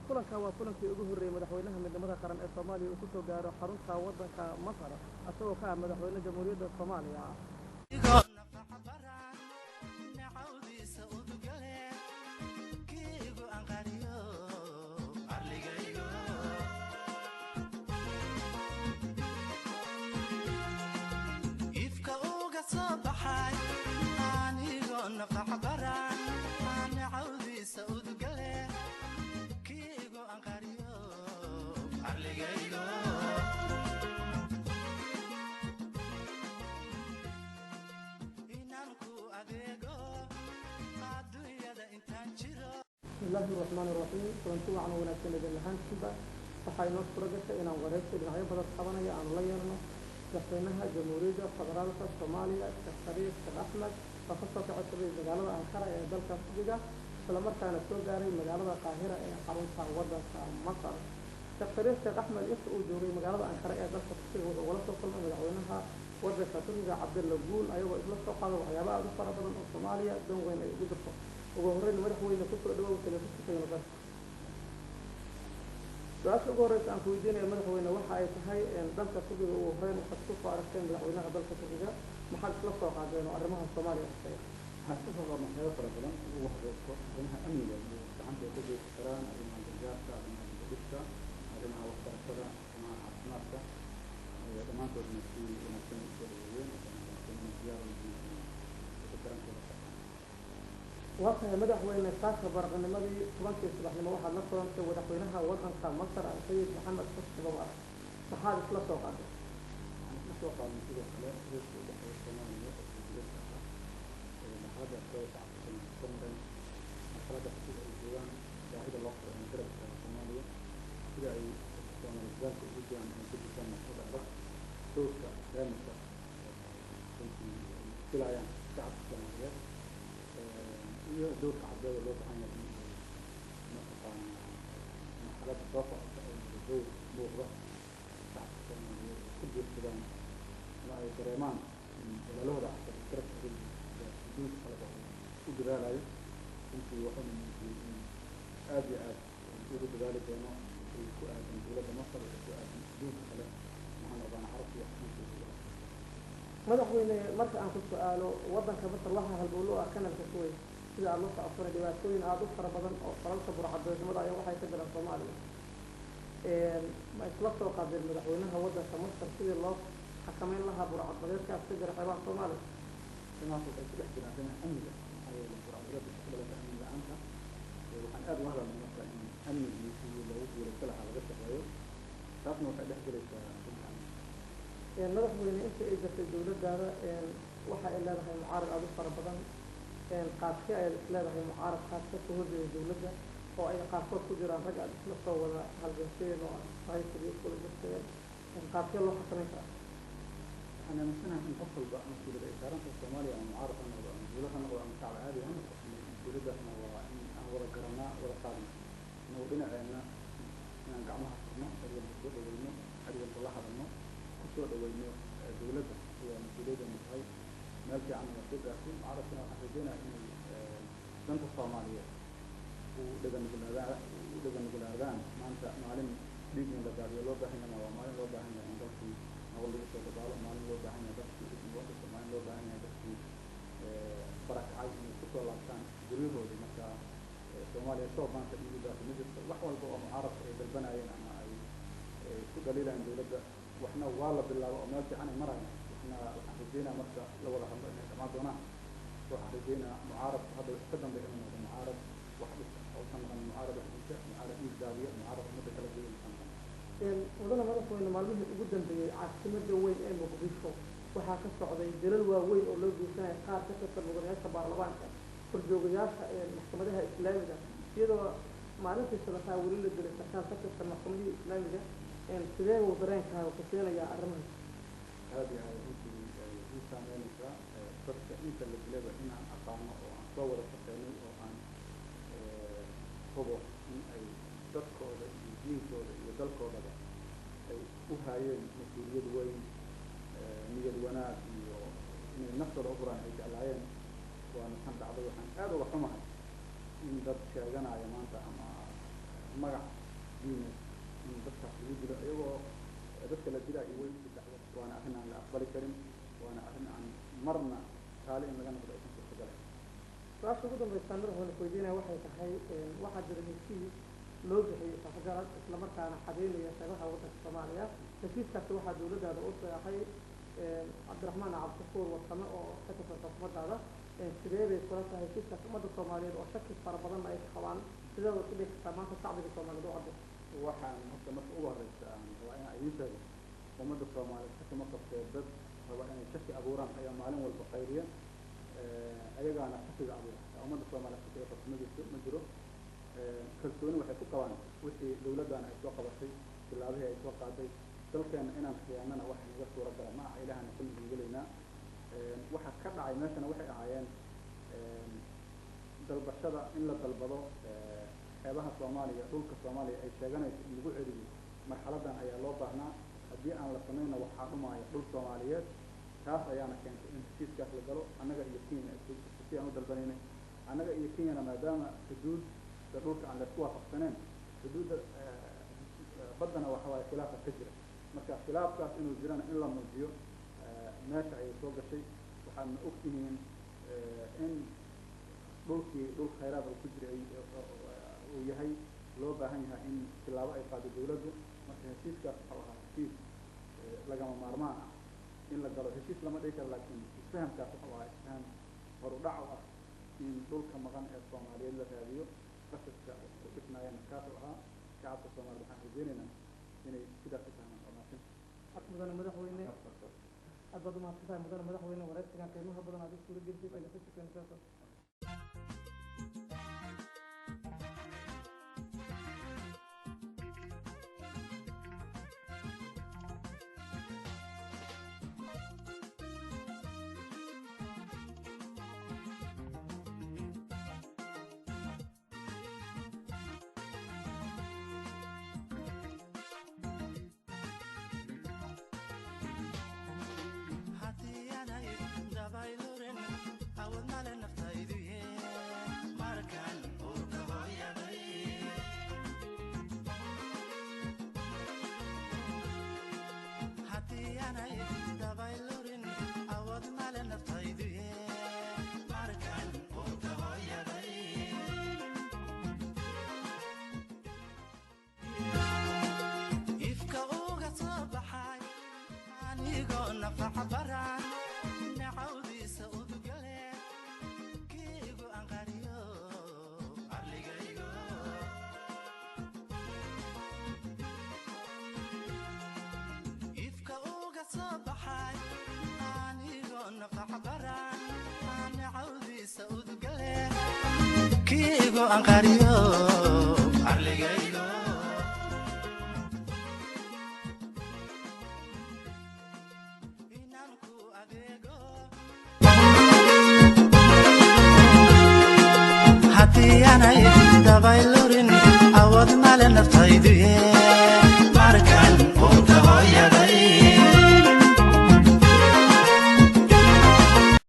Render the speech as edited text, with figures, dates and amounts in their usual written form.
kulanka waa kulankii ugu horreeyay madaxweynaha midnimada qaran ee Soomaaliya uu ku soo gaaro xarunta waddanka Masar asagoo ka ah madaxweynaha Jamhuuriyadda Soomaaliya. بسم الله الرحمن الرحيم كنتوا عن وناسين الهان كبا فحينا فرجة إن ورثت العيب هذا طبعا يا أن لا يرنا يحسنها جمهورية فدرالة الصومالية كفريق كأحمد فخصة عشرة مجالة أنقرة ذلك الفجة فلما كان السوداني مجالة القاهرة حرم وضع مصر كفريق كأحمد يسوع جوري مجالة أنقرة ذلك الفجة ولا توصل من مدعوينها وضع فتوجة عبد اللجول أيوة إطلاق سقط وعيابها ذكر بدن الصومالية دون وين يدرسوا وهورين مدحوين كفر دوا وتلفزيون كينو بس سؤال أقولك عن كويدين المدحوين وحى يتحي دلك سجل وهورين خصوص عرفتين مدحوينها دلك سجل محل لصق عادين وأرمها الصومالي أكثر حسب هذا ما يفرق لنا وحده إنها أمنية عند كل كران أرمها الجزائر أرمها الجزيرة أرمها وقت الصلاة مع أسمارته دمان تقول نسي ونسي السوريين ونسي زيارة وقت مدحوين الساكة برغنمدي طبانكي صباح لما واحد نصرا ودحوينها وضعن كان مصر السيد محمد حسن بوار صحابي خلصوا قادر نسوق على المسيرة الخلاف رسل ودحوي الصومالية هذا أسوأ تعقيد الصومالي مرحلة حسيب الجوان شاهد الوقت من درجة الصومالية كده أي الصومالي ذلك الفيديو عن كل كان مفروض عرف توسع رامسة كنت كلا يعني شعب الصومالية iyo doorka cadada loo baahan yahay in marxalad soofa oo muuqda ku jirtaan ma ay dareemaan walaalahooda darafka diinta kala u dadaalayo intii waxaan aad iyo aad ugu dadaali doono ku aadan dowladda Masar iyo ku aadan diinta kale waxaan ogaan carabta iyo xaqiiqda madaxweyne marka aan ku su'aalo waddanka Masar waxa halbowlo ah kanalka Suweys sida aan loo socodsiin dhibaatooyin aad u fara badan oo falalka burcadnimada ay waxay ka jiraan Soomaaliya ma isla soo qaadeen madaxweynaha waddanka Masar sidii loo xakameyn lahaa burcadnimada ka jira qaybaha Soomaaliya سمعت الأسئلة في العالم أمنية هاي البرامجات بالنسبة للتأمين عنها وحن أدو هذا من مثلا أمن في لو ورسلها على غير تغير تعرفنا وحن نحضر madaxweyne inta ay jirtay dowladdaada waxa ay leedahay mucaarad aad u fara badan qaadkii ay leedahay mucaarad qaad ka soo horjeeda dowladda oo ay qaarkood ku jiraan rag aad isla soo wada halganseen oo raayidkii isku jirteen qaadkii loo xakameyn karaa أنا مثلا من أفضل بقى مسؤول الإدارة في الصومالية أو معارض أنا ولا مسؤول أنا ولا مشاعر عادي هم مسؤول ده إحنا ولا جرنا ولا صادم إنه بنا عنا نجمعها كنا أدي المسؤول دوينه أدي المطلع هذا كسر دوينه دولته هي مسؤولية مصحي مالك عن مسؤول أخوي عرفنا حسينا إن بنت الصومالية ولقى نقول هذا ما أنت معلم ليجي من الدار يلوب هنا ما معلم لوب هنا عندك أقول لك شو تقول معلم لوب هنا بس اسم وقت معلم لوب هنا بس فرق عايز كسر لابسان جريه هذي مثلا الصومالية شو ما أنت تيجي ده نجد وحول بقى معرف بالبناء أنا أي دليل عند الولد وإحنا والله بالله ومالك عن المرة إحنا حسينا مثلا لو ولا هم كمان دونا وحسينا معارف هذا استخدم بأنه معارف واحد أو كان معارف معارف إيجابية معارف مدة كلا wadana madaxweyne maalmihii ugu dambeeyay caasimada weyn ee Muqdisho waxaa ka socday dilal waaweyn oo loo geysanay qaar ka tirsan mudanayaasha baarlamaanka horjoogayaasha maxkamadaha islaamiga iyadoo maalintii shaqada weli la dilay sarkaal ka tirsan maxkamadda islaamiga sidee uu dareenkaaga ku keenayaa arrimahan هذه هي سامينك بس أنت اللي بلغ إن أقام أو أصور التقني أو أن هو إن أي dadkooda iyo diinkooda iyo dalkoodaba ay u haayeen mas-uuliyad weyn niyad wanaag iyo inay naftooda u huraan ay jeclaayeen waana tan dhacday. waxaan aad uga xumahay in dad sheeganaya maanta ama magac diineed in dadkaas lagu dilo iyagoo dadka la dilaa iyo weyn sadexda waana arrin aan la aqbali karin waana arrin aan marna taali in laga noqdo aysan suurtagalayn. su-aasha ugu dambaysa madaxweyne weydiinaya waxay tahay waxaa jira heshiis loo bixiyey safgarad isla markaana xadeynaya shaqaha waddanka Soomaaliya. heshiiskaasi waxaa dowladdaada u saxay cabdiraxmaan cabdishakuur warsame oo ka tirsan xukuumaddaada. sidee bay kula tahay heshiiskaas ummadda Soomaaliyeed oo shaki fara badan ay ka qabaan sidee u dhigi kartaa maanta shacbiga Soomaaliyeed oo cadda waxaan horta marka ugu horeysa aan rabaa inaan idiin sheego ummadda Soomaaliyeed shaki ma qabtee dad raba inay shaki abuuraan ayaa maalin walba qayriya ayagaana shakiga abuura. ummadda Soomaaliyeed shakiga qabto ma jiro. kalsooni waxay ku qabaan wixii dowladdan ay soo qabatay tillaabihii ay soo qaaday dalkeena inaan khiyaanana wax naga suura gala ma aha ilaahana kulligii gelaynaa. waxa ka dhacay meeshana waxay ahaayeen dalbashada in la dalbado xeebaha Soomaaliya dhulka Soomaaliya ay sheeganayso in lagu celiyo marxaladan ayaa loo baahnaa. haddii aan la samayna waxaa dhumaya dhul Soomaaliyeed. taas ayaana keentay in heshiiskaas la galo annaga iyo Kenya si aan u dalbanaynay. annaga iyo Kenyana maadaama xuduudda dhulka aan laysku waafaqsaneen xuduudda baddana waxa waaye khilaafa ka jira. marka khilaafkaas inuu jirana in la muujiyo meesha ayay soo gashay. waxaadna ogtihiin in dhulkii dhul khayraad oo ku jiray uu yahay loo baahan yahay in tilaabo ay qaado dowladdu. marka heshiiskaas wuxuu ahaa heshiis lagama maarmaan ah in la galo. heshiis lama dhihi karo laakiin isfahamkaas wuxuu ahaa isfaham horudhac u ah in dhulka maqan ee Soomaaliyeed la raadiyo. qasaska ku dhisnaayana kaas u ahaa. shacabka Soomaaliyeed waxaan rajeynaynaa inay sidaas u fahmaan. mudane madaxweyne aad baad umahadsantahay mudane madaxweyne wareysigan qiimaha badan aad isula gelisay. kiigo aan qariyo arligaygo inaan ku adeego haddii aanay dabaylurin awood male naftaydu